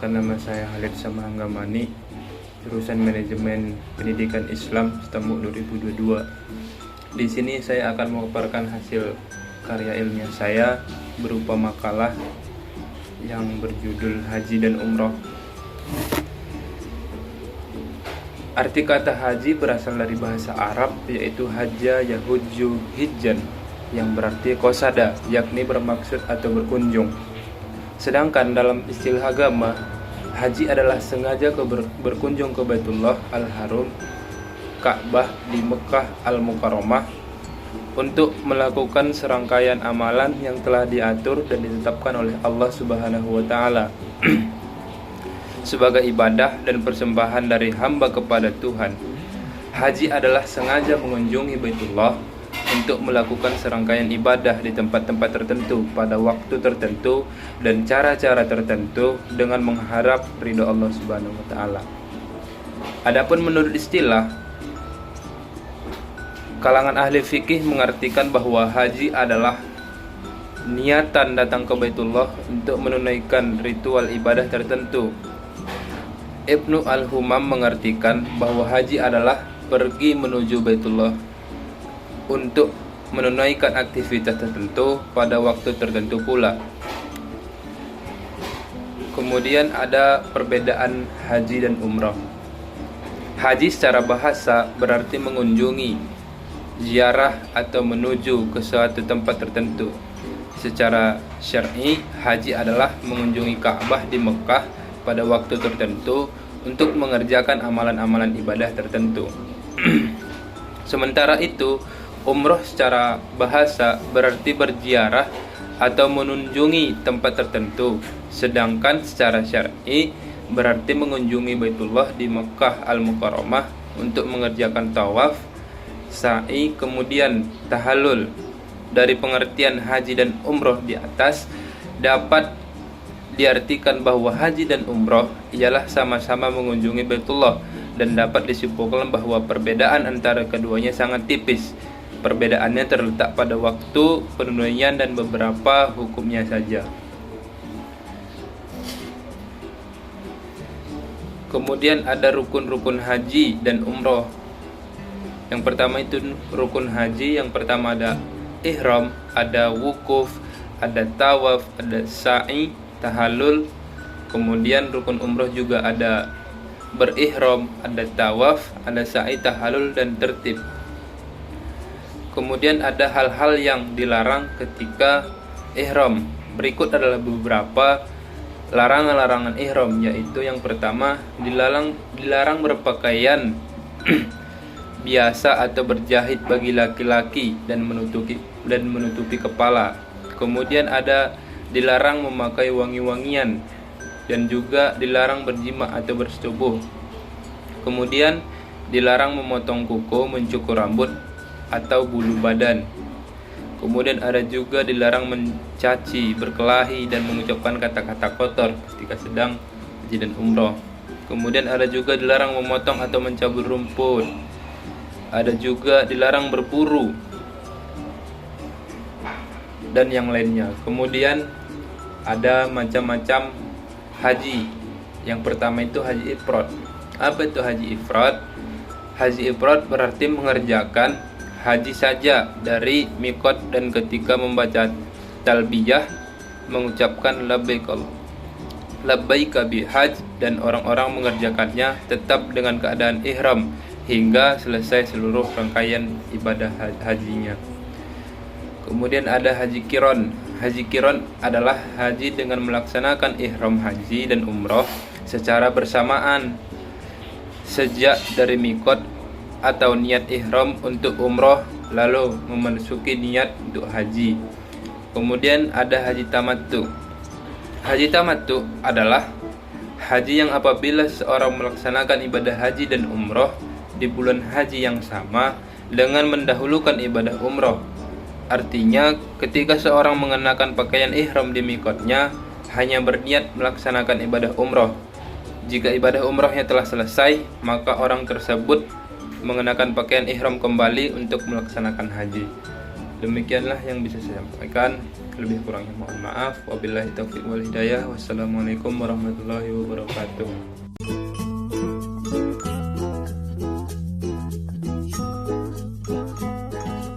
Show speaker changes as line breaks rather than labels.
Perkenalkan, nama saya Halid Samahanggamani, jurusan Manajemen Pendidikan Islam STEMU 2022. Di sini saya akan memaparkan hasil karya ilmiah saya berupa makalah yang berjudul Haji dan Umroh. Arti kata haji berasal dari bahasa Arab, yaitu haja yahujju hijjan, yang berarti qasada, yakni bermaksud atau berkunjung. Sedangkan dalam istilah agama, haji adalah sengaja berkunjung ke Baitullah Al-Haram, Ka'bah di Mekah Al-Mukarramah, untuk melakukan serangkaian amalan yang telah diatur dan ditetapkan oleh Allah Subhanahu wa Ta'ala sebagai ibadah dan persembahan dari hamba kepada Tuhan. Haji adalah sengaja mengunjungi Baitullah untuk melakukan serangkaian ibadah di tempat-tempat tertentu pada waktu tertentu dan cara-cara tertentu dengan mengharap ridho Allah Subhanahu wa Ta'ala. Adapun menurut istilah, kalangan ahli fikih mengartikan bahwa haji adalah niatan datang ke Baitullah untuk menunaikan ritual ibadah tertentu. Ibnu Al-Humam mengartikan bahwa haji adalah pergi menuju Baitullah untuk menunaikan aktivitas tertentu pada waktu tertentu pula. Kemudian ada perbedaan haji dan umrah. Haji secara bahasa berarti mengunjungi, ziarah atau menuju ke suatu tempat tertentu. Secara syar'i, haji adalah mengunjungi Ka'bah di Mekah pada waktu tertentu untuk mengerjakan amalan-amalan ibadah tertentu. Sementara itu, umroh secara bahasa berarti berziarah atau mengunjungi tempat tertentu, sedangkan secara syar'i berarti mengunjungi Baitullah di Mekah Al-Mukarramah untuk mengerjakan tawaf, sa'i, kemudian tahallul. Dari pengertian haji dan umroh di atas dapat diartikan bahwa haji dan umroh ialah sama-sama mengunjungi Baitullah, dan dapat disimpulkan bahwa perbedaan antara keduanya sangat tipis. Perbedaannya terletak pada waktu penunaian dan beberapa hukumnya saja. Kemudian ada rukun-rukun haji dan umroh. Yang pertama itu rukun haji. Yang pertama ada ihram, ada wukuf, ada tawaf, ada sa'i, tahallul. Kemudian rukun umroh juga ada berihram, ada tawaf, ada sa'i, tahallul, dan tertib. Kemudian ada hal-hal yang dilarang ketika ihram. Berikut adalah beberapa larangan-larangan ihram, yaitu yang pertama, dilarang berpakaian biasa atau berjahit bagi laki-laki dan menutupi kepala. Kemudian ada dilarang memakai wangi-wangian, dan juga dilarang berjima atau bersetubuh. Kemudian dilarang memotong kuku, mencukur rambut atau bulu badan. Kemudian ada juga dilarang mencaci, berkelahi, dan mengucapkan kata-kata kotor ketika sedang haji dan umroh. Kemudian ada juga dilarang memotong atau mencabut rumput. Ada juga dilarang berburu dan yang lainnya. Kemudian ada macam-macam haji. Yang pertama itu haji ifrad. Apa itu haji ifrad? Haji ifrad berarti mengerjakan haji saja dari mikot, dan ketika membaca talbiyah mengucapkan labbaika bihaj, dan orang-orang mengerjakannya tetap dengan keadaan ihram hingga selesai seluruh rangkaian ibadah hajinya. Kemudian ada haji kiron. Haji kiron adalah haji dengan melaksanakan ihram haji dan umroh secara bersamaan sejak dari mikot atau niat ihram untuk umroh, lalu memasuki niat untuk haji. Kemudian ada haji tamattu. Haji tamattu adalah haji yang apabila seorang melaksanakan ibadah haji dan umroh di bulan haji yang sama dengan mendahulukan ibadah umroh. Artinya, ketika seorang mengenakan pakaian ihram di mikotnya, hanya berniat melaksanakan ibadah umroh. Jika ibadah umrohnya telah selesai, maka orang tersebut mengenakan pakaian ihram kembali untuk melaksanakan haji. Demikianlah yang bisa saya sampaikan. Lebih kurangnya mohon maaf. Wabillahi taufiq wal hidayah. Wassalamualaikum warahmatullahi wabarakatuh.